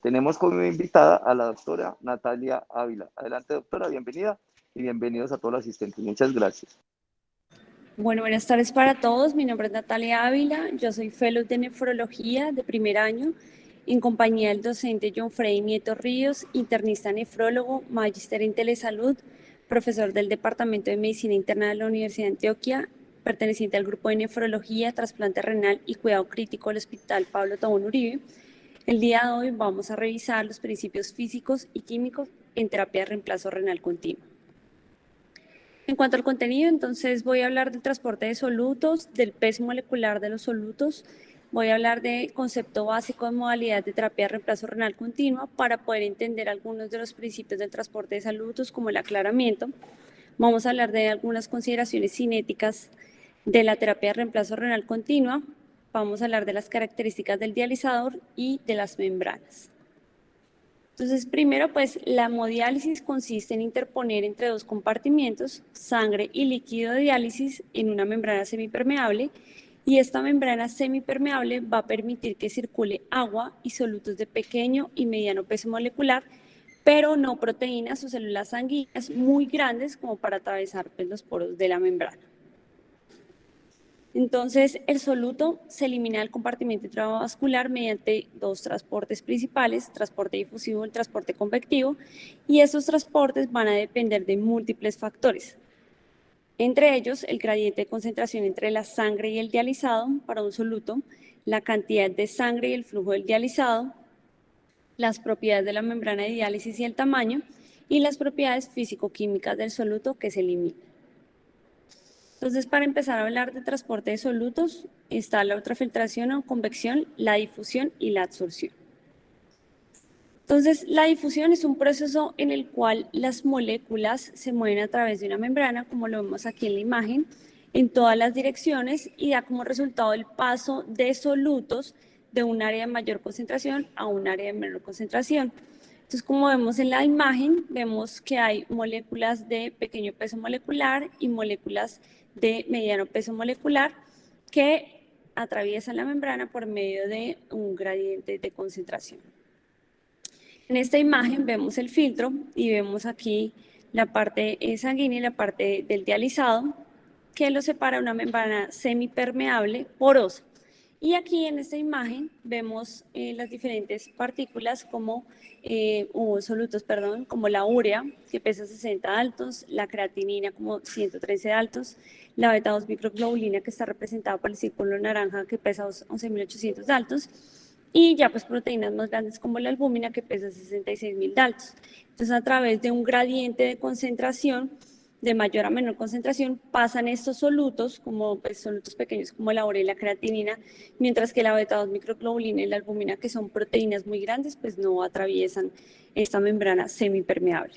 Tenemos como invitada a la doctora Natalia Ávila. Adelante, doctora, bienvenida y bienvenidos a todos los asistentes. Muchas gracias. Bueno, buenas tardes para todos. Mi nombre es Natalia Ávila. Yo soy fellow de nefrología de primer año en compañía del docente John Freddy Nieto Ríos, internista nefrólogo, magíster en telesalud, profesor del Departamento de Medicina Interna de la Universidad de Antioquia, perteneciente al grupo de nefrología, trasplante renal y cuidado crítico del Hospital Pablo Tobón Uribe. El día de hoy vamos a revisar los principios físicos y químicos en terapia de reemplazo renal continuo. En cuanto al contenido, entonces voy a hablar del transporte de solutos, del peso molecular de los solutos, voy a hablar del concepto básico de modalidad de terapia de reemplazo renal continua para poder entender algunos de los principios del transporte de solutos como el aclaramiento. Vamos a hablar de algunas consideraciones cinéticas de la terapia de reemplazo renal continua, vamos a hablar de las características del dializador y de las membranas. Entonces, primero, pues la hemodiálisis consiste en interponer entre dos compartimientos sangre y líquido de diálisis en una membrana semipermeable, y esta membrana semipermeable va a permitir que circule agua y solutos de pequeño y mediano peso molecular, pero no proteínas o células sanguíneas muy grandes como para atravesar pues, los poros de la membrana. Entonces, el soluto se elimina del compartimento intravascular mediante dos transportes principales, transporte difusivo y el transporte convectivo, y estos transportes van a depender de múltiples factores. Entre ellos, el gradiente de concentración entre la sangre y el dializado para un soluto, la cantidad de sangre y el flujo del dializado, las propiedades de la membrana de diálisis y el tamaño, y las propiedades físico-químicas del soluto que se eliminan. Entonces, para empezar a hablar de transporte de solutos, está la ultrafiltración o convección, la difusión y la absorción. Entonces, la difusión es un proceso en el cual las moléculas se mueven a través de una membrana, como lo vemos aquí en la imagen, en todas las direcciones, y da como resultado el paso de solutos de un área de mayor concentración a un área de menor concentración. Entonces, como vemos en la imagen, vemos que hay moléculas de pequeño peso molecular y moléculas de mediano peso molecular que atraviesan la membrana por medio de un gradiente de concentración. En esta imagen vemos el filtro y vemos aquí la parte sanguínea y la parte del dializado que lo separa una membrana semipermeable porosa. Y aquí en esta imagen vemos las diferentes partículas como solutos, como la urea, que pesa 60 daltons, la creatinina como 113 daltons, la beta-2 microglobulina que está representada por el círculo naranja que pesa 11.800 daltons, y ya pues proteínas más grandes como la albúmina que pesa 66.000 daltons. Entonces, a través de un gradiente de concentración, de mayor a menor concentración, pasan estos solutos, como pues, solutos pequeños como la urea y la creatinina, mientras que la beta-2 microglobulina y la albúmina, que son proteínas muy grandes, pues no atraviesan esta membrana semipermeable.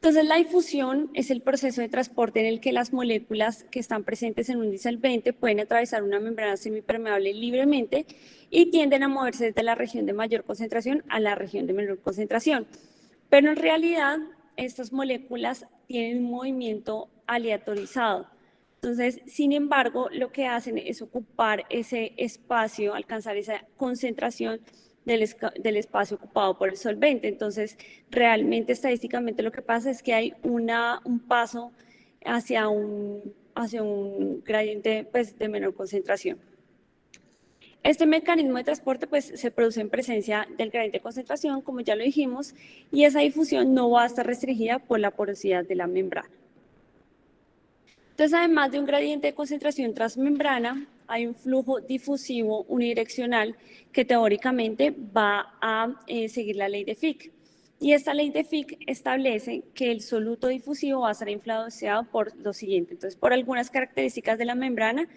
Entonces, la difusión es el proceso de transporte en el que las moléculas que están presentes en un disolvente pueden atravesar una membrana semipermeable libremente y tienden a moverse desde la región de mayor concentración a la región de menor concentración. Pero en realidad, estas moléculas tienen un movimiento aleatorizado. Entonces, sin embargo, lo que hacen es ocupar ese espacio, alcanzar esa concentración del espacio ocupado por el solvente. Entonces, realmente, estadísticamente, lo que pasa es que hay un paso hacia un gradiente pues, de menor concentración. Este mecanismo de transporte pues, se produce en presencia del gradiente de concentración, como ya lo dijimos, y esa difusión no va a estar restringida por la porosidad de la membrana. Entonces, además de un gradiente de concentración transmembrana, hay un flujo difusivo unidireccional que teóricamente va a seguir la ley de Fick. Y esta ley de Fick establece que el soluto difusivo va a ser influenciado por lo siguiente. Entonces, por algunas características de la membrana,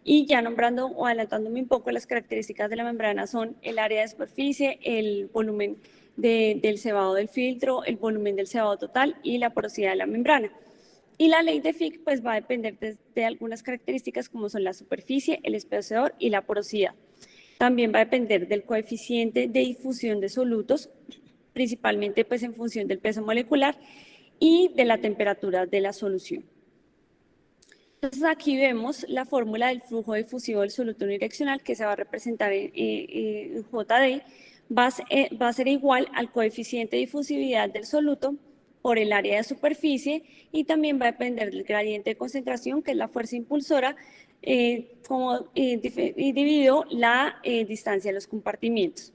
y ya nombrando o adelantándome un poco, las características de la membrana son el área de superficie, el volumen del cebado del filtro, el volumen del cebado total y la porosidad de la membrana. Y la ley de Fick pues, va a depender de algunas características como son la superficie, el espesor y la porosidad. También va a depender del coeficiente de difusión de solutos, principalmente pues, en función del peso molecular y de la temperatura de la solución. Entonces, aquí vemos la fórmula del flujo difusivo del soluto unidireccional que se va a representar en JD va a ser igual al coeficiente de difusividad del soluto por el área de superficie y también va a depender del gradiente de concentración, que es la fuerza impulsora, dividido la distancia de los compartimientos.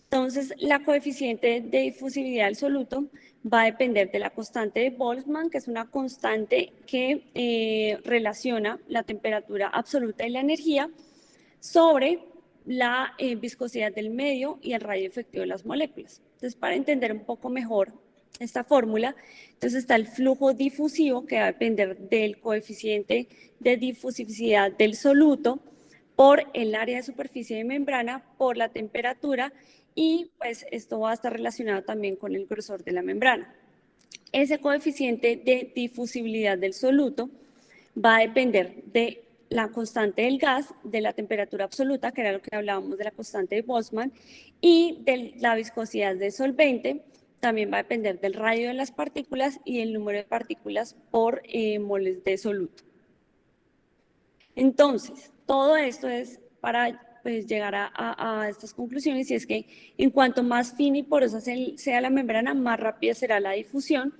Entonces, la coeficiente de difusividad del soluto va a depender de la constante de Boltzmann, que es una constante que relaciona la temperatura absoluta y la energía sobre la viscosidad del medio y el radio efectivo de las moléculas. Entonces, para entender un poco mejor esta fórmula, entonces está el flujo difusivo, que va a depender del coeficiente de difusividad del soluto por el área de superficie de membrana, por la temperatura, y pues esto va a estar relacionado también con el grosor de la membrana. Ese coeficiente de difusibilidad del soluto va a depender de la constante del gas, de la temperatura absoluta, que era lo que hablábamos de la constante de Boltzmann, y de la viscosidad del solvente. También va a depender del radio de las partículas y el número de partículas por moles de soluto. Entonces, todo esto es para pues, llegar a estas conclusiones, y es que en cuanto más fina y porosa sea la membrana, más rápida será la difusión.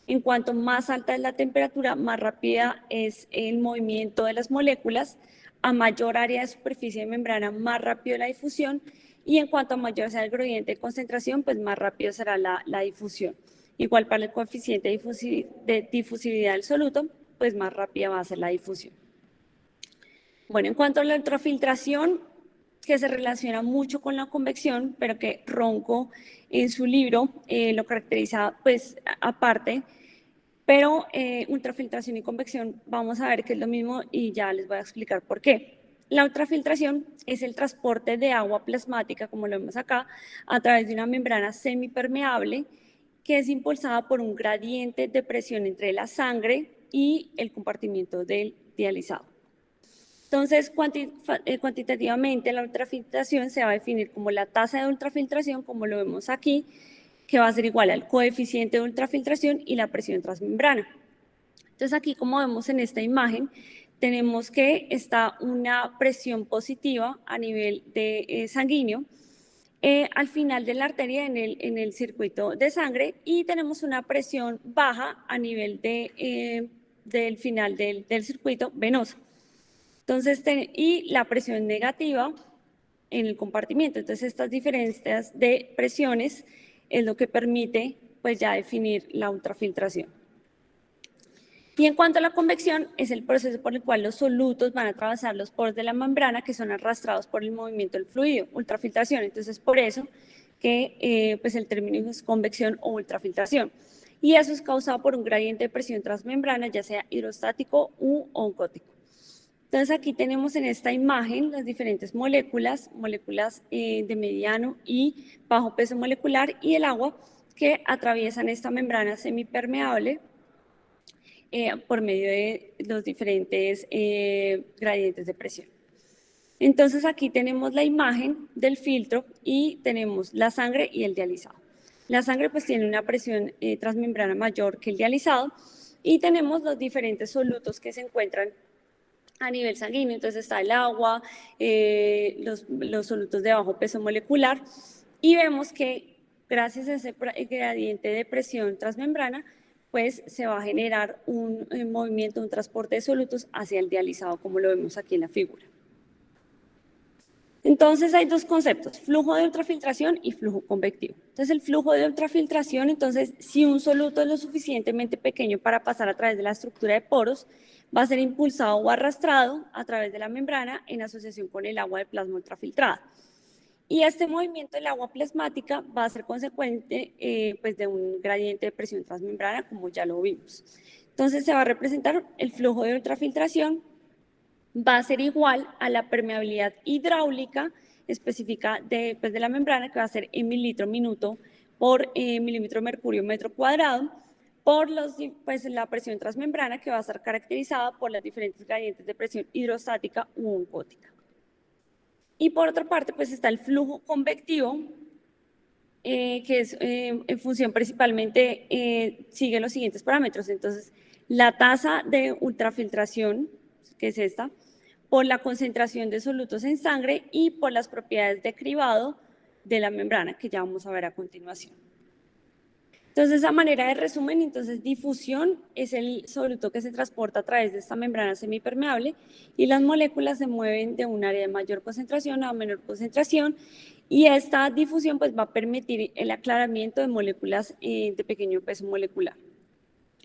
En cuanto más alta es la temperatura, más rápida es el movimiento de las moléculas. A mayor área de superficie de membrana, más rápido la difusión. Y en cuanto a mayor sea el gradiente de concentración, pues más rápido será la difusión. Igual para el coeficiente de difusividad del soluto, pues más rápida va a ser la difusión. Bueno, en cuanto a la ultrafiltración, que se relaciona mucho con la convección, pero que Ronco en su libro lo caracteriza pues aparte, pero ultrafiltración y convección vamos a ver que es lo mismo y ya les voy a explicar por qué. La ultrafiltración es el transporte de agua plasmática, como lo vemos acá, a través de una membrana semipermeable que es impulsada por un gradiente de presión entre la sangre y el compartimiento del dializado. Entonces, cuantitativamente la ultrafiltración se va a definir como la tasa de ultrafiltración, como lo vemos aquí, que va a ser igual al coeficiente de ultrafiltración y la presión transmembrana. Entonces, aquí, como vemos en esta imagen, tenemos que está una presión positiva a nivel de sanguíneo al final de la arteria en el circuito de sangre, y tenemos una presión baja a nivel del final del circuito venoso. Entonces, y la presión negativa en el compartimiento. Entonces, estas diferencias de presiones es lo que permite pues ya definir la ultrafiltración. Y en cuanto a la convección, es el proceso por el cual los solutos van a atravesar los poros de la membrana que son arrastrados por el movimiento del fluido, ultrafiltración. Entonces, por eso que pues el término es convección o ultrafiltración. Y eso es causado por un gradiente de presión transmembrana, ya sea hidrostático u oncótico. Entonces, aquí tenemos en esta imagen las diferentes moléculas de mediano y bajo peso molecular y el agua que atraviesan esta membrana semipermeable por medio de los diferentes gradientes de presión. Entonces, aquí tenemos la imagen del filtro y tenemos la sangre y el dializado. La sangre pues tiene una presión transmembrana mayor que el dializado, y tenemos los diferentes solutos que se encuentran a nivel sanguíneo. Entonces está el agua, los solutos de bajo peso molecular, y vemos que gracias a ese gradiente de presión transmembrana, pues se va a generar un movimiento, un transporte de solutos hacia el dializado, como lo vemos aquí en la figura. Entonces hay dos conceptos, flujo de ultrafiltración y flujo convectivo. Entonces el flujo de ultrafiltración, entonces si un soluto es lo suficientemente pequeño para pasar a través de la estructura de poros, va a ser impulsado o arrastrado a través de la membrana en asociación con el agua de plasma ultrafiltrada. Y este movimiento del agua plasmática va a ser consecuente pues de un gradiente de presión transmembrana, como ya lo vimos. Entonces se va a representar el flujo de ultrafiltración, va a ser igual a la permeabilidad hidráulica específica de la membrana, que va a ser en mililitro minuto por milímetro mercurio metro cuadrado, por la presión transmembrana, que va a estar caracterizada por las diferentes gradientes de presión hidrostática u oncótica. Y por otra parte, pues está el flujo convectivo, que es en función principalmente, sigue los siguientes parámetros. Entonces, la tasa de ultrafiltración, que es esta, por la concentración de solutos en sangre y por las propiedades de cribado de la membrana, que ya vamos a ver a continuación. Entonces, a manera de resumen, entonces difusión es el soluto que se transporta a través de esta membrana semipermeable y las moléculas se mueven de un área de mayor concentración a menor concentración, y esta difusión pues va a permitir el aclaramiento de moléculas de pequeño peso molecular.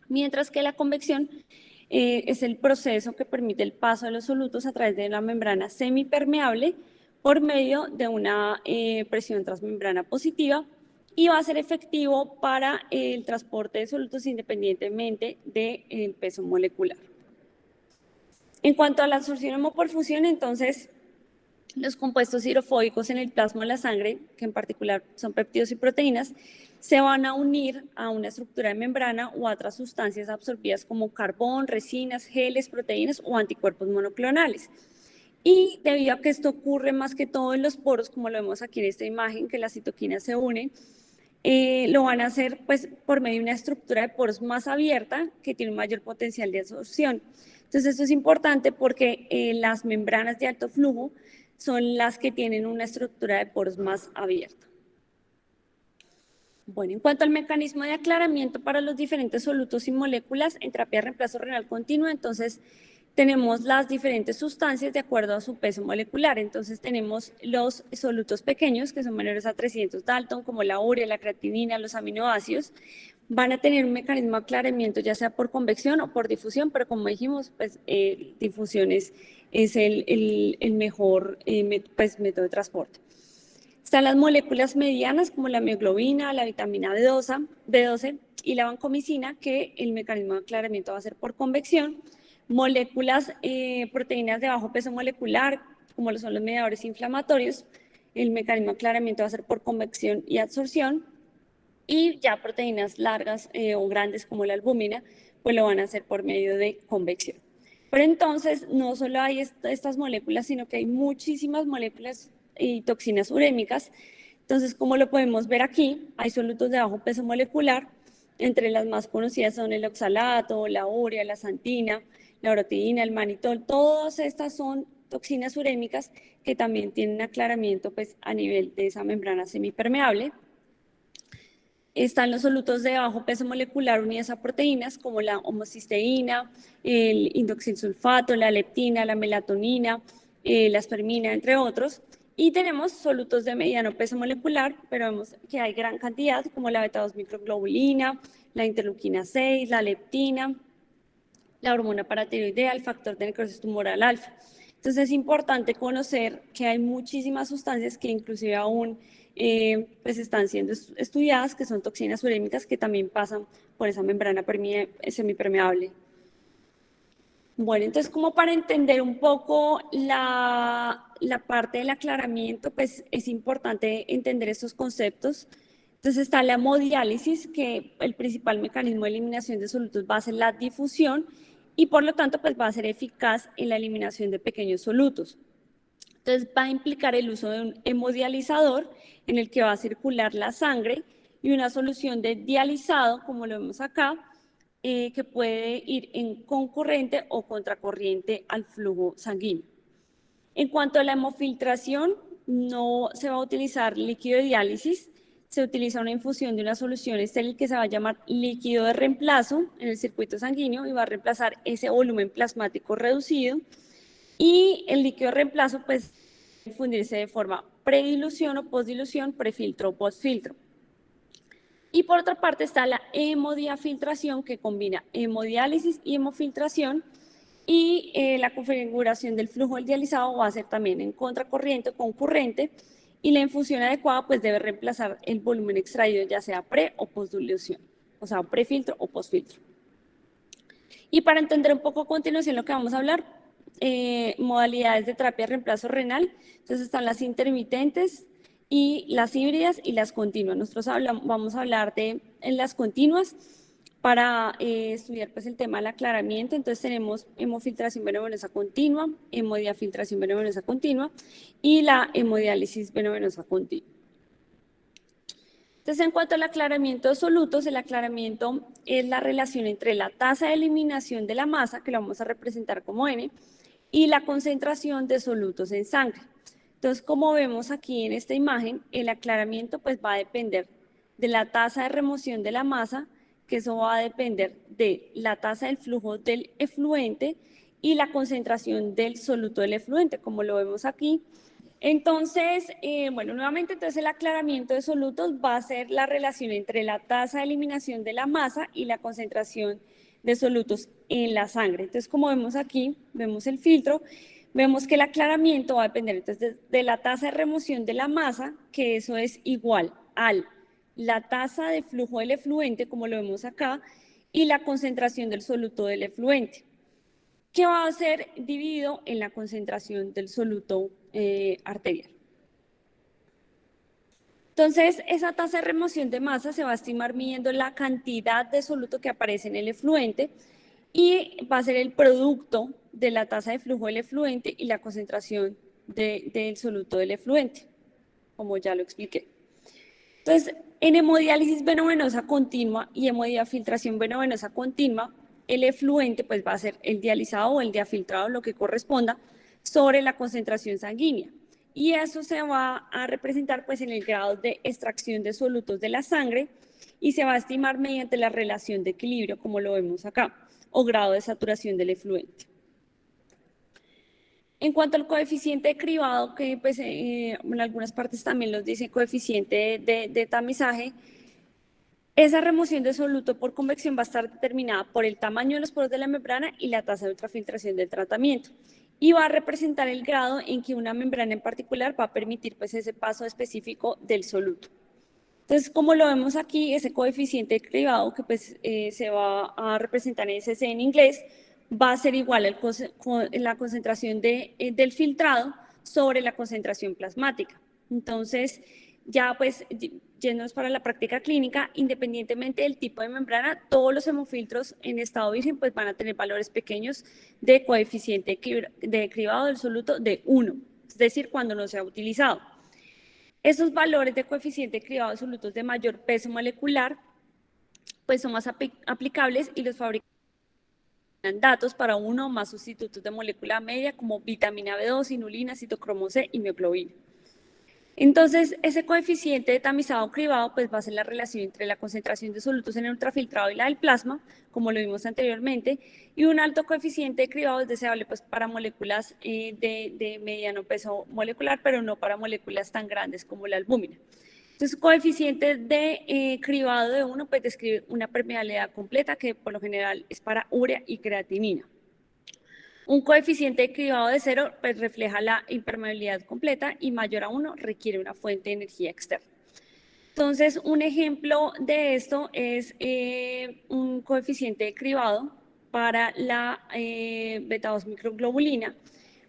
Mientras que la convección es el proceso que permite el paso de los solutos a través de la membrana semipermeable por medio de una presión transmembrana positiva, y va a ser efectivo para el transporte de solutos independientemente del peso molecular. En cuanto a la absorción hemoperfusión, entonces, los compuestos hidrofóbicos en el plasma de la sangre, que en particular son péptidos y proteínas, se van a unir a una estructura de membrana o a otras sustancias absorbidas como carbón, resinas, geles, proteínas o anticuerpos monoclonales. Y debido a que esto ocurre más que todo en los poros, como lo vemos aquí en esta imagen, que las citoquinas se unen, lo van a hacer pues, por medio de una estructura de poros más abierta que tiene un mayor potencial de absorción. Entonces, esto es importante porque las membranas de alto flujo son las que tienen una estructura de poros más abierta. Bueno, en cuanto al mecanismo de aclaramiento para los diferentes solutos y moléculas en terapia de reemplazo renal continuo, entonces tenemos las diferentes sustancias de acuerdo a su peso molecular. Entonces tenemos los solutos pequeños, que son menores a 300 Dalton, como la urea, la creatinina, los aminoácidos. Van a tener un mecanismo de aclaramiento, ya sea por convección o por difusión, pero como dijimos, pues difusión es el mejor método de transporte. Están las moléculas medianas, como la mioglobina, la vitamina B12 y la vancomicina, que el mecanismo de aclaramiento va a ser por convección. Moléculas, proteínas de bajo peso molecular, como lo son los mediadores inflamatorios, el mecanismo de aclaramiento va a ser por convección y absorción. Y ya proteínas largas o grandes como la albúmina, pues lo van a hacer por medio de convección. Pero entonces, no solo hay estas moléculas, sino que hay muchísimas moléculas y toxinas urémicas. Entonces, como lo podemos ver aquí, hay solutos de bajo peso molecular. Entre las más conocidas son el oxalato, la urea, la xantina, la orotidina, el manitol. Todas estas son toxinas urémicas que también tienen aclaramiento pues, a nivel de esa membrana semipermeable. Están los solutos de bajo peso molecular unidos a proteínas como la homocisteína, el indoxilsulfato, la leptina, la melatonina, la espermina, entre otros. Y tenemos solutos de mediano peso molecular, pero vemos que hay gran cantidad, como la beta-2 microglobulina, la interleuquina 6, la leptina, la hormona paratiroidea, el factor de necrosis tumoral alfa. Entonces es importante conocer que hay muchísimas sustancias que inclusive aún pues están siendo estudiadas, que son toxinas urémicas que también pasan por esa membrana semipermeable. Bueno, entonces como para entender un poco la parte del aclaramiento, pues es importante entender estos conceptos. Entonces está la hemodiálisis, que el principal mecanismo de eliminación de solutos va a ser la difusión y por lo tanto pues va a ser eficaz en la eliminación de pequeños solutos. Entonces va a implicar el uso de un hemodializador en el que va a circular la sangre y una solución de dializado, como lo vemos acá, que puede ir en concurrente o contracorriente al flujo sanguíneo. En cuanto a la hemofiltración, no se va a utilizar líquido de diálisis, se utiliza una infusión de una solución estéril que se va a llamar líquido de reemplazo en el circuito sanguíneo y va a reemplazar ese volumen plasmático reducido. Y el líquido de reemplazo pues infundirse de forma predilución o postdilución, prefiltro o postfiltro. Y por otra parte está la hemodiafiltración, que combina hemodiálisis y hemofiltración, y la configuración del flujo del dializado va a ser también en contracorriente o concurrente, y la infusión adecuada pues debe reemplazar el volumen extraído ya sea pre o postdilución, o sea, prefiltro o postfiltro. Y para entender un poco a continuación lo que vamos a hablar, modalidades de terapia de reemplazo renal, entonces están las intermitentes y las híbridas y las continuas. Nosotros vamos a hablar de en las continuas para estudiar pues el tema del aclaramiento. Entonces tenemos hemofiltración venovenosa continua, hemodiafiltración venovenosa continua y la hemodiálisis venovenosa continua. Entonces, en cuanto al aclaramiento de solutos, el aclaramiento es la relación entre la tasa de eliminación de la masa, que la vamos a representar como N, y la concentración de solutos en sangre. Entonces, como vemos aquí en esta imagen, el aclaramiento pues va a depender de la tasa de remoción de la masa, que eso va a depender de la tasa del flujo del efluente y la concentración del soluto del efluente, como lo vemos aquí. Entonces, bueno, nuevamente, entonces el aclaramiento de solutos va a ser la relación entre la tasa de eliminación de la masa y la concentración de solutos en la sangre. Entonces, como vemos aquí, vemos el filtro, vemos que el aclaramiento va a depender entonces de la tasa de remoción de la masa, que eso es igual a la tasa de flujo del efluente, como lo vemos acá, y la concentración del soluto del efluente, que va a ser dividido en la concentración del soluto arterial. Entonces, esa tasa de remoción de masa se va a estimar midiendo la cantidad de soluto que aparece en el efluente y va a ser el producto de la tasa de flujo del efluente y la concentración del soluto del efluente, como ya lo expliqué. Entonces, en hemodiálisis venovenosa continua y hemodiafiltración venovenosa continua, el efluente pues va a ser el dializado o el diafiltrado, lo que corresponda, sobre la concentración sanguínea. Y eso se va a representar pues en el grado de extracción de solutos de la sangre y se va a estimar mediante la relación de equilibrio, como lo vemos acá, o grado de saturación del efluente. En cuanto al coeficiente de cribado, que pues, en algunas partes también los dice coeficiente de tamizaje, esa remoción de soluto por convección va a estar determinada por el tamaño de los poros de la membrana y la tasa de ultrafiltración del tratamiento. Y va a representar el grado en que una membrana en particular va a permitir pues, ese paso específico del soluto. Entonces, como lo vemos aquí, ese coeficiente de cribado que pues, se va a representar en SC en inglés, va a ser igual a la concentración del filtrado sobre la concentración plasmática. Entonces, ya pues yéndonos para la práctica clínica, independientemente del tipo de membrana, todos los hemofiltros en estado virgen pues van a tener valores pequeños de coeficiente de cribado del soluto de 1, es decir, cuando no se ha utilizado. Esos valores de coeficiente de cribado de solutos de mayor peso molecular pues son más aplicables y los fabricantes dan datos para uno o más sustitutos de molécula media como vitamina B2, inulina, citocromo C y mioglobina. Entonces, ese coeficiente de tamizado cribado pues va a ser la relación entre la concentración de solutos en el ultrafiltrado y la del plasma, como lo vimos anteriormente, y un alto coeficiente de cribado es deseable pues, para moléculas de mediano peso molecular, pero no para moléculas tan grandes como la albúmina. Entonces, coeficiente de cribado de 1 pues describe una permeabilidad completa que por lo general es para urea y creatinina. Un coeficiente de cribado de 0 pues, refleja la impermeabilidad completa y mayor a 1 requiere una fuente de energía externa. Entonces, un ejemplo de esto es un coeficiente de cribado para la beta-2 microglobulina,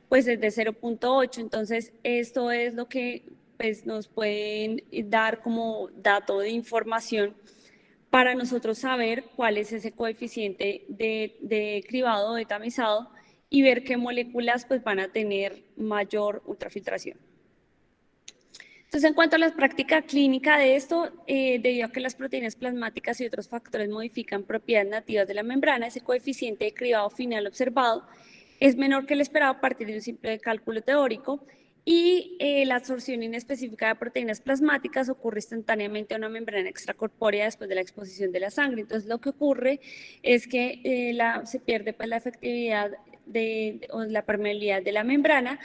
pues es de 0.8. Entonces, esto es lo que pues, nos pueden dar como dato de información para nosotros saber cuál es ese coeficiente de cribado, de tamizado, y ver qué moléculas pues, van a tener mayor ultrafiltración. Entonces, en cuanto a la práctica clínica de esto, debido a que las proteínas plasmáticas y otros factores modifican propiedades nativas de la membrana, ese coeficiente de cribado final observado es menor que el esperado a partir de un simple cálculo teórico y la absorción inespecífica de proteínas plasmáticas ocurre instantáneamente a una membrana extracorpórea después de la exposición de la sangre. Entonces, lo que ocurre es que se pierde pues, la efectividad o la permeabilidad de la membrana,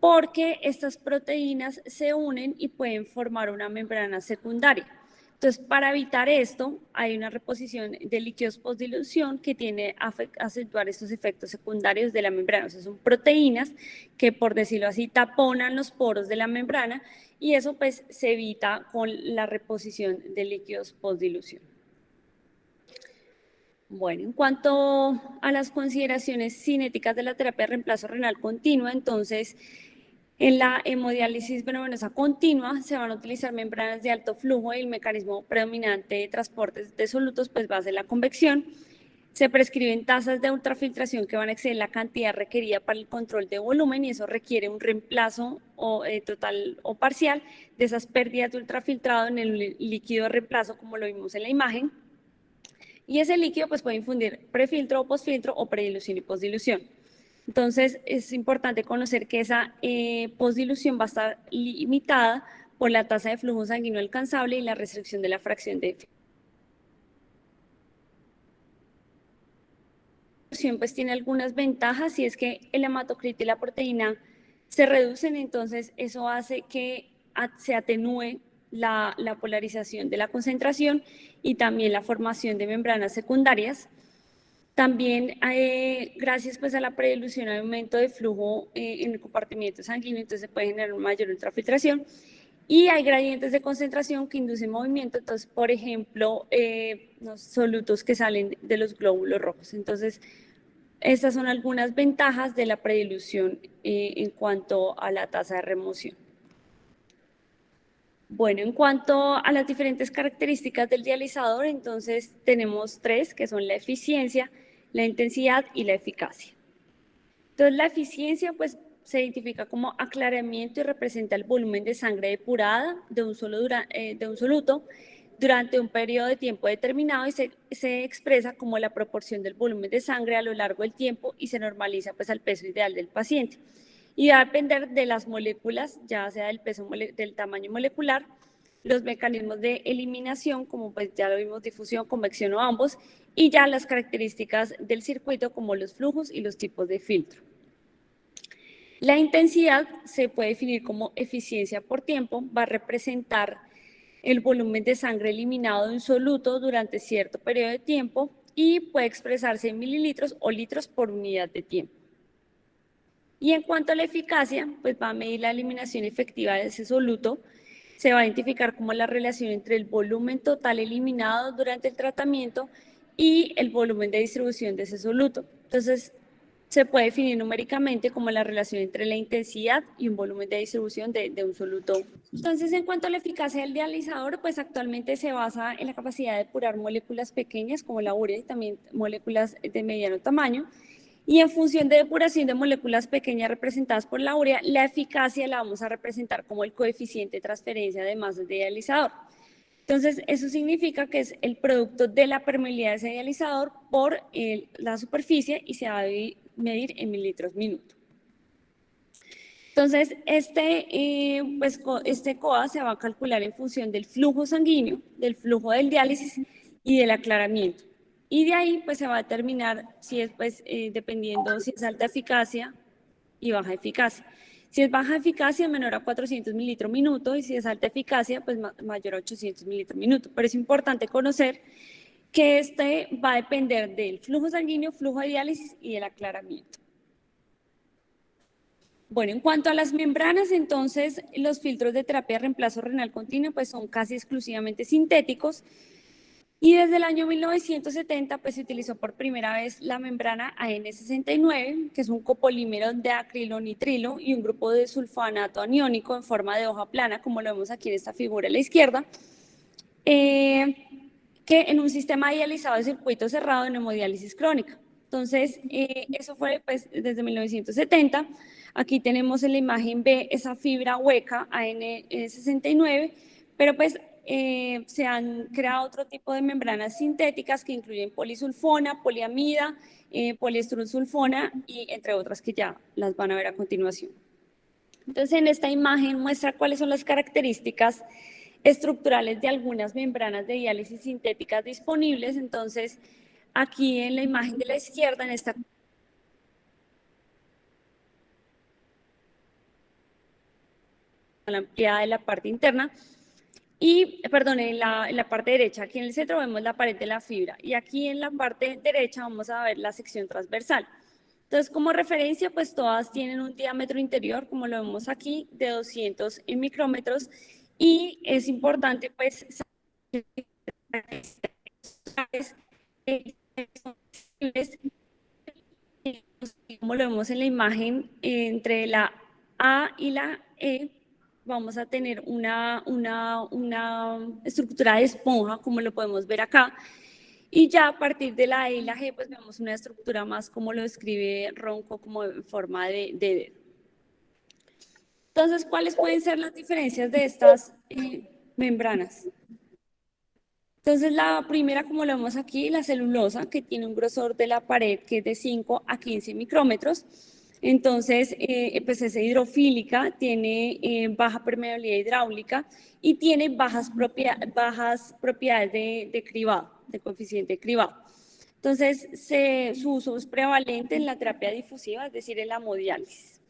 porque estas proteínas se unen y pueden formar una membrana secundaria. Entonces, para evitar esto, hay una reposición de líquidos postdilución que tiene a acentuar estos efectos secundarios de la membrana. O sea, son proteínas que, por decirlo así, taponan los poros de la membrana y eso pues se evita con la reposición de líquidos postdilución. Bueno, en cuanto a las consideraciones cinéticas de la terapia de reemplazo renal continua, entonces, en la hemodiálisis venovenosa continua se van a utilizar membranas de alto flujo y el mecanismo predominante de transporte de solutos pues va a ser la convección. Se prescriben tasas de ultrafiltración que van a exceder la cantidad requerida para el control de volumen y eso requiere un reemplazo total o parcial de esas pérdidas de ultrafiltrado en el líquido de reemplazo como lo vimos en la imagen. Y ese líquido pues puede infundir prefiltro o postfiltro o predilución y postdilución. Entonces, es importante conocer que esa postdilución va a estar limitada por la tasa de flujo sanguíneo alcanzable y la restricción de la fracción de dilución, pues tiene algunas ventajas, y es que el hematocrito y la proteína se reducen, entonces eso hace que se atenúe la polarización de la concentración y también la formación de membranas secundarias. También, gracias pues a la predilución, hay aumento de flujo en el compartimiento sanguíneo, entonces se puede generar una mayor ultrafiltración. Y hay gradientes de concentración que inducen movimiento, entonces, por ejemplo, los solutos que salen de los glóbulos rojos. Entonces, estas son algunas ventajas de la predilución en cuanto a la tasa de remoción. Bueno, en cuanto a las diferentes características del dializador, entonces tenemos tres, que son la eficiencia, la intensidad y la eficacia. Entonces, la eficiencia pues se identifica como aclaramiento y representa el volumen de sangre depurada de un soluto durante un periodo de tiempo determinado, y se expresa como la proporción del volumen de sangre a lo largo del tiempo y se normaliza pues al peso ideal del paciente. Y va a depender de las moléculas, ya sea del peso, del tamaño molecular, los mecanismos de eliminación, como pues ya lo vimos, difusión, convección o ambos, y ya las características del circuito, como los flujos y los tipos de filtro. La intensidad se puede definir como eficiencia por tiempo, va a representar el volumen de sangre eliminado de un soluto durante cierto periodo de tiempo y puede expresarse en mililitros o litros por unidad de tiempo. Y en cuanto a la eficacia, pues va a medir la eliminación efectiva de ese soluto. Se va a identificar como la relación entre el volumen total eliminado durante el tratamiento y el volumen de distribución de ese soluto. Entonces, se puede definir numéricamente como la relación entre la intensidad y un volumen de distribución de un soluto. Entonces, en cuanto a la eficacia del dializador, pues actualmente se basa en la capacidad de depurar moléculas pequeñas como la urea y también moléculas de mediano tamaño. Y en función de depuración de moléculas pequeñas representadas por la urea, la eficacia la vamos a representar como el coeficiente de transferencia de masas de dializador. Entonces, eso significa que es el producto de la permeabilidad de ese dializador por la superficie, y se va a medir en mililitros minuto. Entonces, este COA se va a calcular en función del flujo sanguíneo, del flujo del diálisis y del aclaramiento. Y de ahí pues se va a determinar si es dependiendo si es alta eficacia y baja eficacia. Si es baja eficacia, menor a 400 mililitros minuto, y si es alta eficacia, pues mayor a 800 mililitros minuto. Pero es importante conocer que va a depender del flujo sanguíneo, flujo de diálisis y del aclaramiento. Bueno, en cuanto a las membranas, entonces los filtros de terapia de reemplazo renal continuo pues son casi exclusivamente sintéticos. Y desde el año 1970 pues se utilizó por primera vez la membrana AN69, que es un copolímero de acrilonitrilo y un grupo de sulfonato aniónico en forma de hoja plana, como lo vemos aquí en esta figura a la izquierda, que en un sistema dializado de circuito cerrado en hemodiálisis crónica. Entonces, eso fue pues desde 1970. Aquí tenemos en la imagen B esa fibra hueca AN69, pero pues se han creado otro tipo de membranas sintéticas que incluyen polisulfona, poliamida, poliestrulsulfona y entre otras que ya las van a ver a continuación. Entonces, en esta imagen muestra cuáles son las características estructurales de algunas membranas de diálisis sintéticas disponibles. Entonces, aquí en la imagen de la izquierda, en esta la ampliada de la parte interna, y, perdón, en la parte derecha, aquí en el centro vemos la pared de la fibra, y aquí en la parte derecha vamos a ver la sección transversal. Entonces, como referencia, pues todas tienen un diámetro interior, como lo vemos aquí, de 200 micrómetros, y es importante, pues, como lo vemos en la imagen, entre la A y la E, vamos a tener una estructura de esponja, como lo podemos ver acá, y ya a partir de la E y la G, pues vemos una estructura más como lo describe Ronco, como en forma de dedo. Entonces, ¿cuáles pueden ser las diferencias de estas membranas? Entonces, la primera, como lo vemos aquí, la celulosa, que tiene un grosor de la pared que es de 5 a 15 micrómetros. Entonces, pues es hidrofílica, tiene baja permeabilidad hidráulica y tiene bajas propiedades de cribado, de coeficiente de cribado. Entonces, su uso es prevalente en la terapia difusiva, es decir, en la hemodiálisis.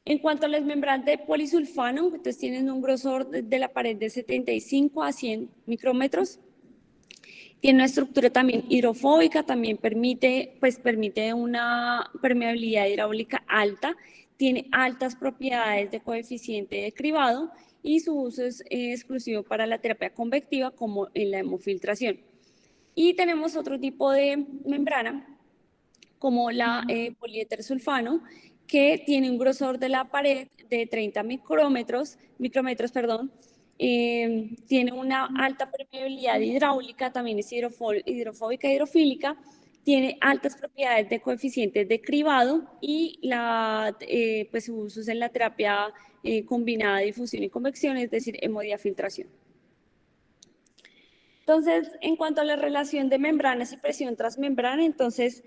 En cuanto a las membranas de polisulfano, entonces tienen un grosor de la pared de 75 a 100 micrómetros. Tiene una estructura también hidrofóbica, también permite una permeabilidad hidráulica alta, tiene altas propiedades de coeficiente de cribado y su uso es exclusivo para la terapia convectiva como en la hemofiltración. Y tenemos otro tipo de membrana como la poliéter-sulfano, que tiene un grosor de la pared de 30 micrómetros, tiene una alta permeabilidad hidráulica, también es hidrofóbica e hidrofílica, tiene altas propiedades de coeficientes de cribado y pues su uso es en la terapia combinada de difusión y convección, es decir, hemodiafiltración. Entonces, en cuanto a la relación de membranas y presión transmembrana, entonces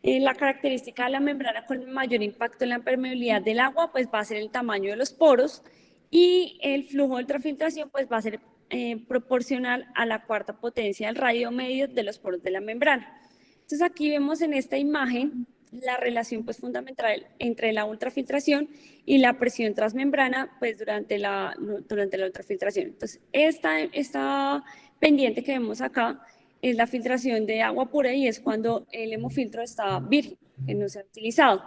la característica de la membrana con mayor impacto en la permeabilidad del agua pues va a ser el tamaño de los poros y el flujo de ultrafiltración pues va a ser proporcional a la cuarta potencia del radio medio de los poros de la membrana. Entonces aquí vemos en esta imagen la relación pues fundamental entre la ultrafiltración y la presión transmembrana pues durante la ultrafiltración. Entonces esta pendiente que vemos acá es la filtración de agua pura y es cuando el hemofiltro está virgen, que no se ha utilizado.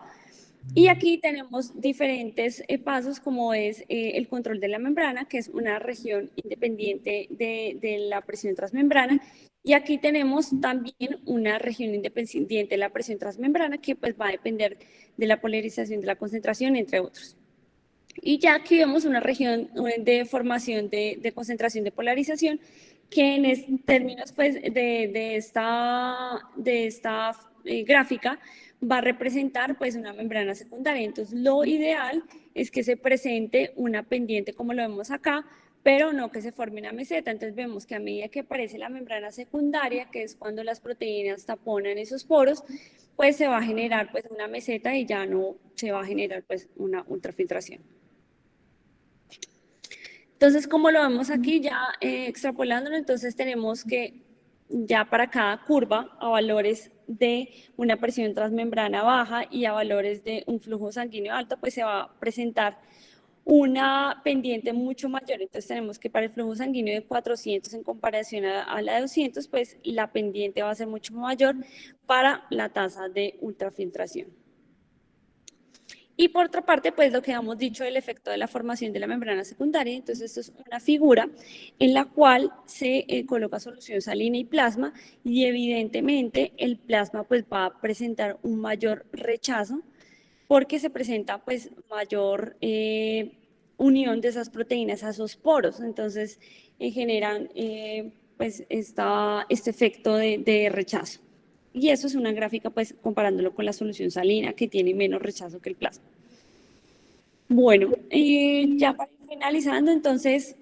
Y aquí tenemos diferentes pasos como es el control de la membrana, que es una región independiente de la presión transmembrana. Y aquí tenemos también una región independiente de la presión transmembrana que pues va a depender de la polarización de la concentración, entre otros. Y ya aquí vemos una región de formación de concentración de polarización que en términos pues, de esta gráfica va a representar pues una membrana secundaria. Entonces lo ideal es que se presente una pendiente como lo vemos acá, pero no que se forme una meseta. Entonces vemos que a medida que aparece la membrana secundaria, que es cuando las proteínas taponan esos poros, pues se va a generar pues una meseta y ya no se va a generar pues una ultrafiltración. Entonces, como lo vemos aquí, ya extrapolándolo, entonces tenemos que ya para cada curva, a valores de una presión transmembrana baja y a valores de un flujo sanguíneo alto, pues se va a presentar una pendiente mucho mayor. Entonces tenemos que para el flujo sanguíneo de 400 en comparación a la de 200, pues la pendiente va a ser mucho mayor para la tasa de ultrafiltración. Y por otra parte, pues lo que hemos dicho del efecto de la formación de la membrana secundaria, entonces esto es una figura en la cual se coloca solución salina y plasma y evidentemente el plasma pues va a presentar un mayor rechazo porque se presenta pues mayor unión de esas proteínas a esos poros, entonces generan pues este efecto de rechazo. Y eso es una gráfica, pues, comparándolo con la solución salina, que tiene menos rechazo que el plasma. Bueno, ya para ir finalizando, entonces,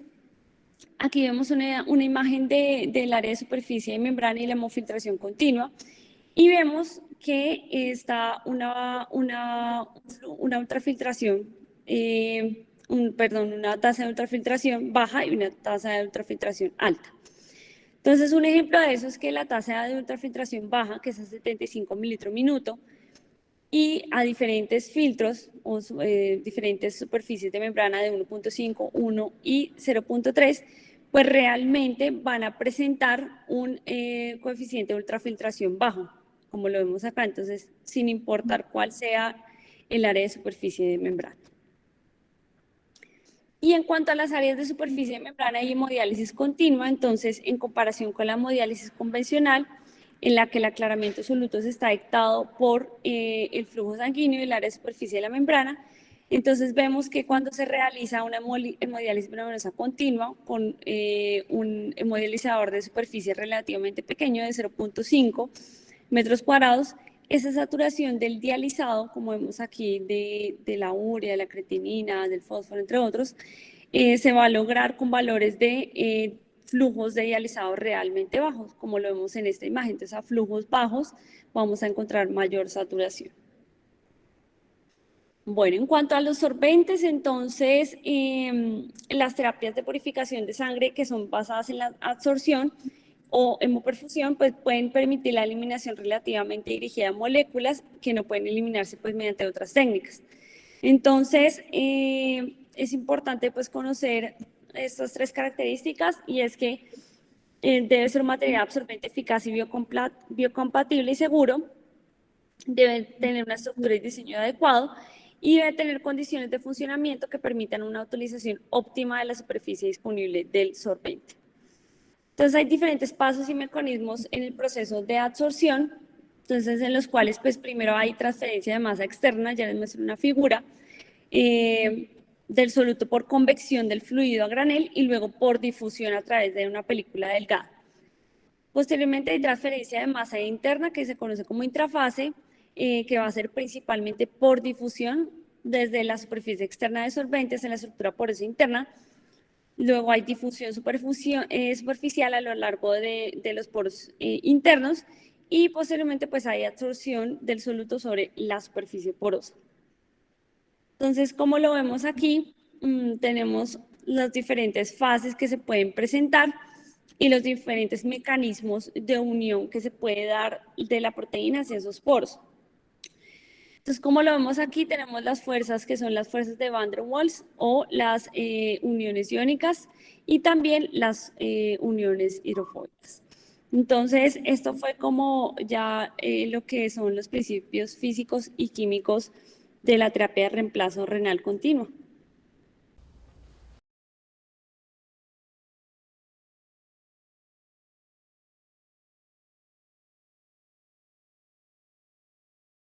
aquí vemos una imagen del área de superficie de membrana y la hemofiltración continua. Y vemos que está una ultrafiltración, una tasa de ultrafiltración baja y una tasa de ultrafiltración alta. Entonces, un ejemplo de eso es que la tasa de ultrafiltración baja, que es a 75 mililitros minuto, y a diferentes filtros o diferentes superficies de membrana de 1.5, 1 y 0.3, pues realmente van a presentar un coeficiente de ultrafiltración bajo, como lo vemos acá, entonces, sin importar cuál sea el área de superficie de membrana. Y en cuanto a las áreas de superficie de membrana y hemodiálisis continua, entonces, en comparación con la hemodiálisis convencional, en la que el aclaramiento absoluto está dictado por el flujo sanguíneo y el área de superficie de la membrana, entonces vemos que cuando se realiza una hemodiálisis venosa continua con un hemodializador de superficie relativamente pequeño de 0.5 metros cuadrados, esa saturación del dializado, como vemos aquí, de la urea, de la creatinina, del fósforo, entre otros, se va a lograr con valores de flujos de dializado realmente bajos, como lo vemos en esta imagen. Entonces, a flujos bajos vamos a encontrar mayor saturación. Bueno, en cuanto a los sorbentes, entonces, las terapias de purificación de sangre que son basadas en la absorción o hemoperfusión, pues pueden permitir la eliminación relativamente dirigida de moléculas que no pueden eliminarse pues mediante otras técnicas. Entonces, es importante pues conocer estas tres características y es que debe ser un material absorbente eficaz y biocompatible y seguro, debe tener una estructura y diseño adecuado y debe tener condiciones de funcionamiento que permitan una utilización óptima de la superficie disponible del sorbente. Entonces hay diferentes pasos y mecanismos en el proceso de absorción, entonces en los cuales pues primero hay transferencia de masa externa, ya les muestro una figura, del soluto por convección del fluido a granel y luego por difusión a través de una película delgada. Posteriormente hay transferencia de masa interna que se conoce como intrafase, que va a ser principalmente por difusión desde la superficie externa de solventes en la estructura porosa interna. Luego hay difusión superficial a lo largo de los poros internos y posteriormente pues hay absorción del soluto sobre la superficie porosa. Entonces, como lo vemos aquí, tenemos las diferentes fases que se pueden presentar y los diferentes mecanismos de unión que se puede dar de la proteína hacia esos poros. Entonces, como lo vemos aquí, tenemos las fuerzas que son las fuerzas de Van der Waals o las uniones iónicas y también las uniones hidrofóbicas. Entonces, esto fue como ya lo que son los principios físicos y químicos de la terapia de reemplazo renal continuo.